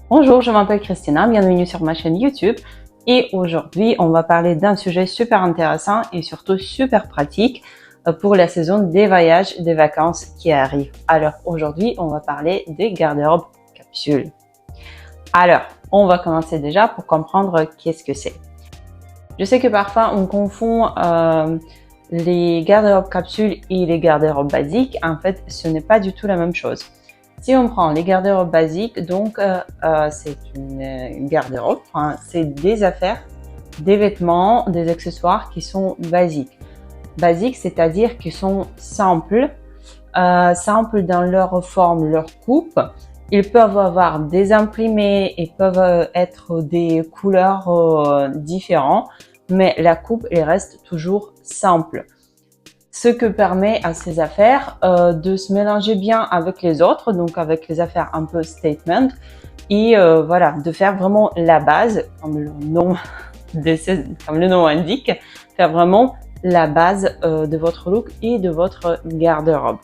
Bonjour, je m'appelle Christina, bienvenue sur ma chaîne YouTube et aujourd'hui on va parler d'un sujet super intéressant et surtout super pratique pour la saison des voyages et des vacances qui arrivent. Alors aujourd'hui on va parler des garde-robes capsules. Alors on va commencer déjà pour comprendre qu'est-ce que c'est. Je sais que parfois on confond les garde-robes capsules et les garde-robes basiques. En fait ce n'est pas du tout la même chose. Si on prend les garde-robes basiques, donc c'est une garde-robe, hein, c'est des affaires, des vêtements, des accessoires qui sont basiques. Basiques, c'est-à-dire qu'ils sont simples, simples dans leur forme, leur coupe. Ils peuvent avoir des imprimés et peuvent être des couleurs différentes, mais la coupe, elle reste toujours simple. Ce que permet à ces affaires de se mélanger bien avec les autres, donc avec les affaires un peu statement, et voilà, de faire vraiment la base, comme le nom indique, faire vraiment la base de votre look et de votre garde-robe.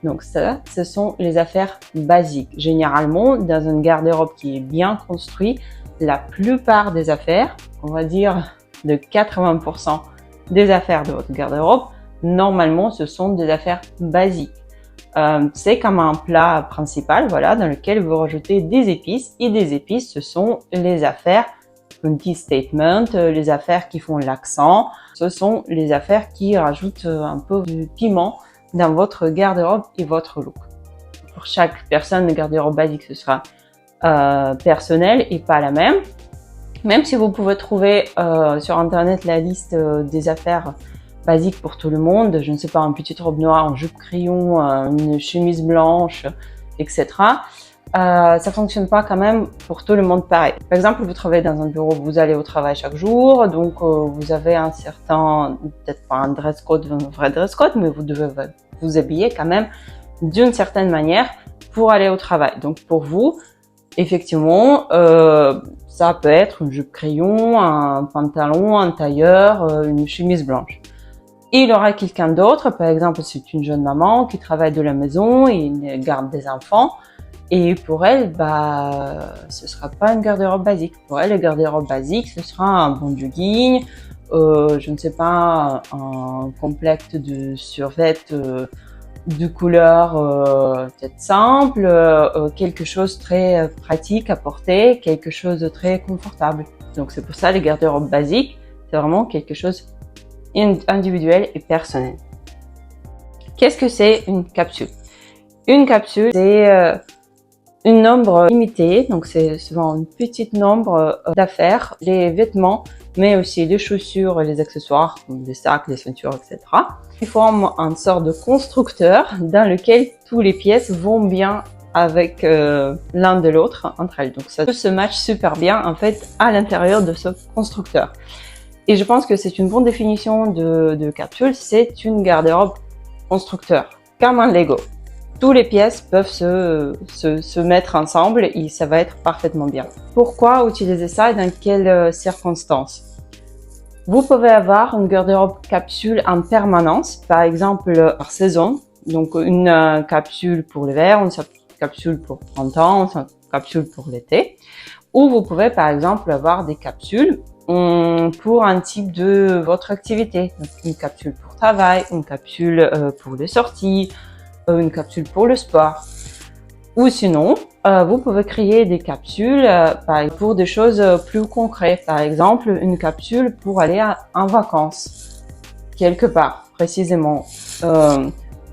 Donc ça, ce sont les affaires basiques. Généralement, dans une garde-robe qui est bien construite, la plupart des affaires, on va dire de 80% des affaires de votre garde-robe, normalement, ce sont des affaires basiques. C'est comme un plat principal, voilà, dans lequel vous rajoutez des épices. Et des épices, ce sont les affaires, un petit statement, les affaires qui font l'accent. Ce sont les affaires qui rajoutent un peu de piment dans votre garde-robe et votre look. Pour chaque personne, le garde-robe basique, ce sera personnel et pas la même. Même si vous pouvez trouver sur Internet la liste des affaires basique pour tout le monde, je ne sais pas, une petite robe noire, un jupe crayon, une chemise blanche, etc. Ça fonctionne pas quand même pour tout le monde pareil. Par exemple, vous travaillez dans un bureau, vous allez au travail chaque jour, donc vous avez un certain, peut-être pas un dress code, un vrai dress code, mais vous devez vous habiller quand même d'une certaine manière pour aller au travail. Donc pour vous, effectivement, ça peut être une jupe crayon, un pantalon, un tailleur, une chemise blanche. Et il y aura quelqu'un d'autre, par exemple, c'est une jeune maman qui travaille de la maison et garde des enfants. Et pour elle, ce sera pas une garde-robe basique. Pour elle, le garde-robe basique, ce sera un bon jogging, je ne sais pas, un complète de survêt de couleur peut-être simple, quelque chose de très pratique à porter, quelque chose de très confortable. Donc c'est pour ça les garde-robes basiques, c'est vraiment quelque chose individuel et personnel. Qu'est-ce que c'est une capsule? Une capsule, c'est un nombre limité, donc c'est souvent une petite nombre d'affaires, les vêtements, mais aussi les chaussures et les accessoires, comme les sacs, les ceintures, etc. Ils forment une sorte de constructeur dans lequel toutes les pièces vont bien avec l'un de l'autre entre elles. Donc ça se match super bien en fait à l'intérieur de ce constructeur. Et je pense que c'est une bonne définition de capsule, c'est une garde-robe constructeur, comme un Lego. Toutes les pièces peuvent se mettre ensemble et ça va être parfaitement bien. Pourquoi utiliser ça et dans quelles circonstances? Vous pouvez avoir une garde-robe capsule en permanence, par exemple par saison. Donc une capsule pour l'hiver, une capsule pour le printemps, une capsule pour l'été. Ou vous pouvez par exemple avoir des capsules pour un type de votre activité. Donc, une capsule pour travail, une capsule pour les sorties, une capsule pour le sport. Ou sinon, vous pouvez créer des capsules pour des choses plus concrètes. Par exemple, une capsule pour aller en vacances, quelque part, précisément.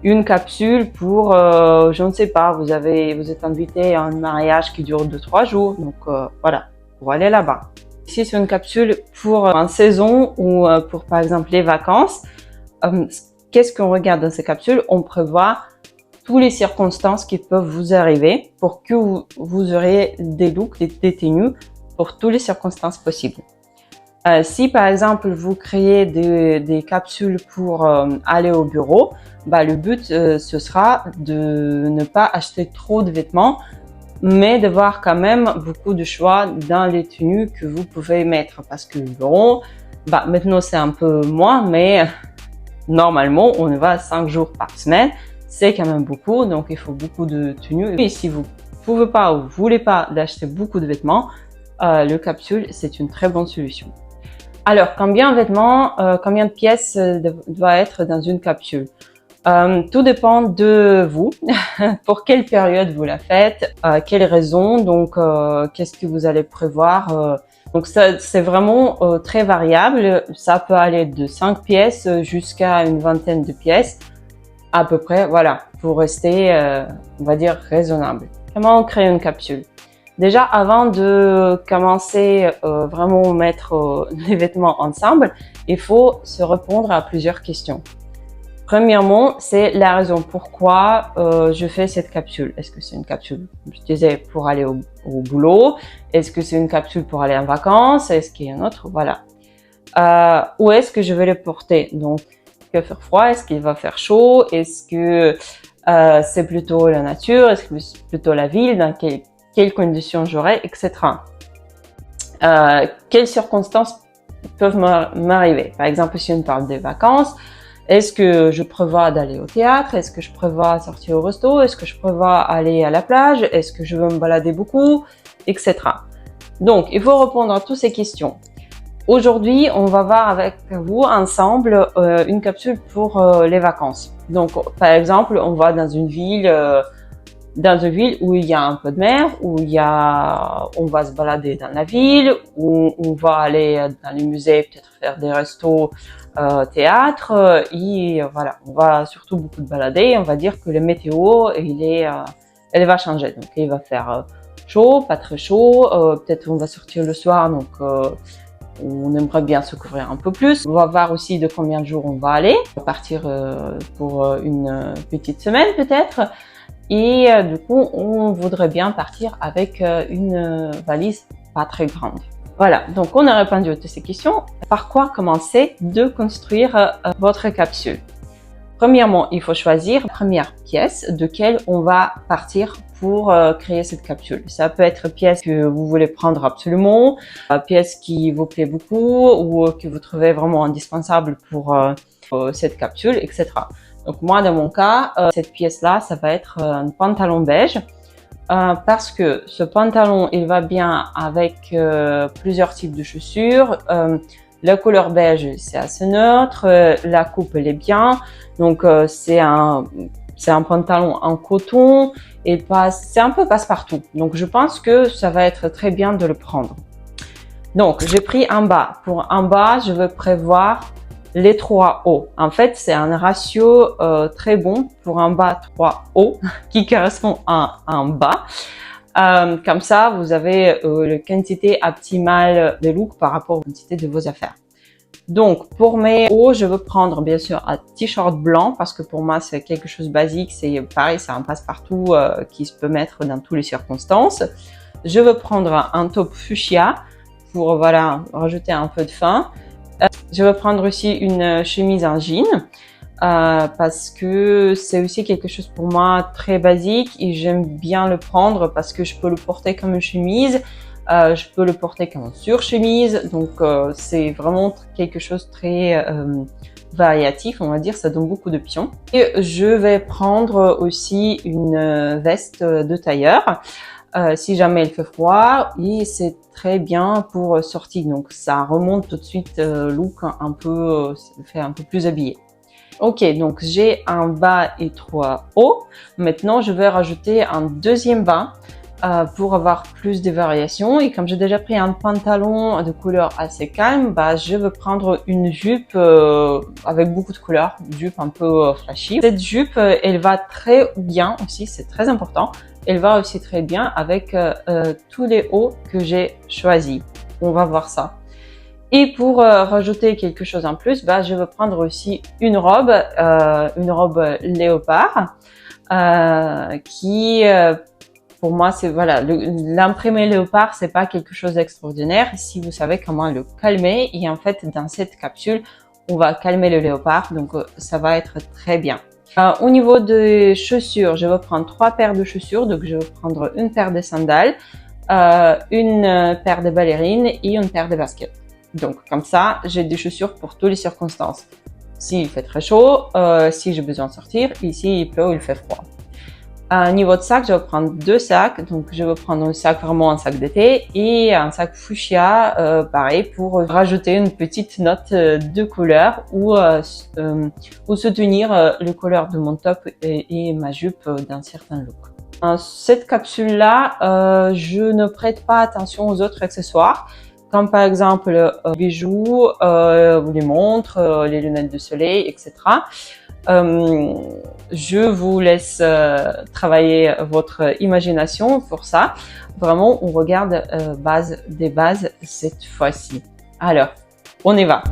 Une capsule pour, je ne sais pas, vous êtes invité à un mariage qui dure 2-3 jours. Donc voilà, pour aller là-bas. Si c'est une capsule pour une saison ou pour par exemple les vacances, qu'est-ce qu'on regarde dans ces capsules? On prévoit toutes les circonstances qui peuvent vous arriver pour que vous aurez des looks, des tenues pour toutes les circonstances possibles. Si par exemple vous créez des capsules pour aller au bureau, le but ce sera de ne pas acheter trop de vêtements, mais d'avoir quand même beaucoup de choix dans les tenues que vous pouvez mettre. Parce que le bureau, maintenant c'est un peu moins, mais normalement on va 5 jours par semaine. C'est quand même beaucoup, donc il faut beaucoup de tenues. Et si vous pouvez pas ou vous voulez pas d'acheter beaucoup de vêtements, le capsule, c'est une très bonne solution. Alors, combien de vêtements, combien de pièces doit être dans une capsule? Tout dépend de vous, pour quelle période vous la faites, quelles raisons, donc qu'est-ce que vous allez prévoir. Donc ça, c'est vraiment très variable, ça peut aller de 5 pièces jusqu'à une vingtaine de pièces, à peu près, voilà, pour rester, on va dire, raisonnable. Comment on crée une capsule? Déjà, avant de commencer vraiment mettre les vêtements ensemble, il faut se répondre à plusieurs questions. Premièrement, c'est la raison pourquoi je fais cette capsule. Est-ce que c'est une capsule, je disais, pour aller au boulot? Est-ce que c'est une capsule pour aller en vacances? Est-ce qu'il y a un autre? Voilà. Où est-ce que je vais le porter? Donc, il va faire froid? Est-ce qu'il va faire chaud? Est-ce que c'est plutôt la nature? Est-ce que c'est plutôt la ville? Dans quelles conditions j'aurai, etc. Quelles circonstances peuvent m'arriver? Par exemple, si on parle des vacances, est-ce que je prévois d'aller au théâtre? Est-ce que je prévois sortir au resto? Est-ce que je prévois aller à la plage? Est-ce que je veux me balader beaucoup? Etc. Donc, il faut répondre à toutes ces questions. Aujourd'hui, on va voir avec vous ensemble une capsule pour les vacances. Donc, par exemple, on va dans une ville où il y a un peu de mer, on va se balader dans la ville, où on va aller dans les musées, peut-être faire des restos, théâtre, et voilà, on va surtout beaucoup se balader. On va dire que le météo, elle va changer. Donc, il va faire chaud, pas très chaud. Peut-être on va sortir le soir, donc on aimerait bien se couvrir un peu plus. On va voir aussi de combien de jours on va aller. On va partir pour une petite semaine peut-être. Et du coup, on voudrait bien partir avec une valise pas très grande. Voilà, donc on a répondu à toutes ces questions. Par quoi commencer de construire votre capsule? Premièrement, il faut choisir la première pièce de laquelle on va partir pour créer cette capsule. Ça peut être une pièce que vous voulez prendre absolument, une pièce qui vous plaît beaucoup ou que vous trouvez vraiment indispensable pour cette capsule, etc. Donc moi, dans mon cas, cette pièce-là, ça va être un pantalon beige parce que ce pantalon, il va bien avec plusieurs types de chaussures. La couleur beige, c'est assez neutre. La coupe, elle est bien. Donc c'est un pantalon en coton et c'est un peu passe-partout. Donc je pense que ça va être très bien de le prendre. Donc j'ai pris un bas. Pour un bas, je veux prévoir les 3 hauts. En fait, c'est un ratio très bon pour un bas 3 hauts qui correspond à un bas. Comme ça, vous avez la quantité optimale de look par rapport à la quantité de vos affaires. Donc, pour mes hauts, je veux prendre bien sûr un t-shirt blanc parce que pour moi, c'est quelque chose de basique. C'est pareil, c'est un passe-partout qui se peut mettre dans toutes les circonstances. Je veux prendre un top fuchsia pour, voilà, rajouter un peu de fin. Je vais prendre aussi une chemise en jean parce que c'est aussi quelque chose pour moi très basique et j'aime bien le prendre parce que je peux le porter comme une chemise, je peux le porter comme une surchemise, donc c'est vraiment quelque chose de très variatif, on va dire, ça donne beaucoup d'options. Et je vais prendre aussi une veste de tailleur. Si jamais il fait froid, et c'est très bien pour sortir. Donc ça remonte tout de suite look un peu, ça fait un peu plus habillé. Ok, donc j'ai un bas et 3 hauts. Maintenant, je vais rajouter un deuxième bas pour avoir plus de variations. Et comme j'ai déjà pris un pantalon de couleur assez calme, je vais prendre une jupe avec beaucoup de couleurs, une jupe un peu flashy. Cette jupe, elle va très bien aussi, c'est très important. Elle va aussi très bien avec tous les hauts que j'ai choisis. On va voir ça. Et pour rajouter quelque chose en plus, je vais prendre aussi une robe léopard qui pour moi, c'est voilà, l'imprimé léopard, c'est pas quelque chose d'extraordinaire si vous savez comment le calmer. Et en fait, dans cette capsule, on va calmer le léopard, donc ça va être très bien. Au niveau des chaussures, je vais prendre 3 paires de chaussures. Donc, je vais prendre une paire de sandales, une paire de ballerines et une paire de baskets. Donc, comme ça, j'ai des chaussures pour toutes les circonstances. S'il fait très chaud, si j'ai besoin de sortir, et s'il pleut ou il fait froid. Niveau de sac, je vais prendre 2 sacs. Donc, je vais prendre un sac, vraiment un sac d'été, et un sac fuchsia, pareil, pour rajouter une petite note de couleur ou soutenir les couleurs de mon top et ma jupe d'un certain look. Cette capsule-là, je ne prête pas attention aux autres accessoires, comme par exemple bijoux, les montres, les lunettes de soleil, etc. Je vous laisse travailler votre imagination pour ça. Vraiment, on regarde des bases cette fois-ci. Alors, on y va.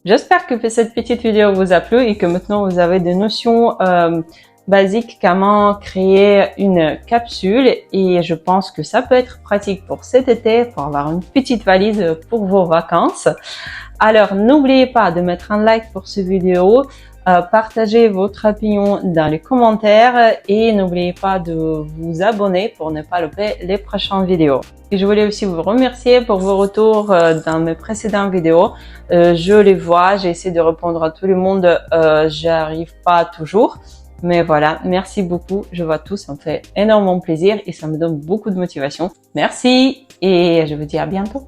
J'espère que cette petite vidéo vous a plu et que maintenant vous avez des notions basiques comment créer une capsule, et je pense que ça peut être pratique pour cet été pour avoir une petite valise pour vos vacances. Alors n'oubliez pas de mettre un like pour cette vidéo, partagez votre opinion dans les commentaires et n'oubliez pas de vous abonner pour ne pas louper les prochaines vidéos. Et je voulais aussi vous remercier pour vos retours dans mes précédentes vidéos. Je les vois, j'essaie de répondre à tout le monde, j'arrive pas toujours. Mais voilà, merci beaucoup, je vois tout, ça me fait énormément plaisir et ça me donne beaucoup de motivation. Merci et je vous dis à bientôt.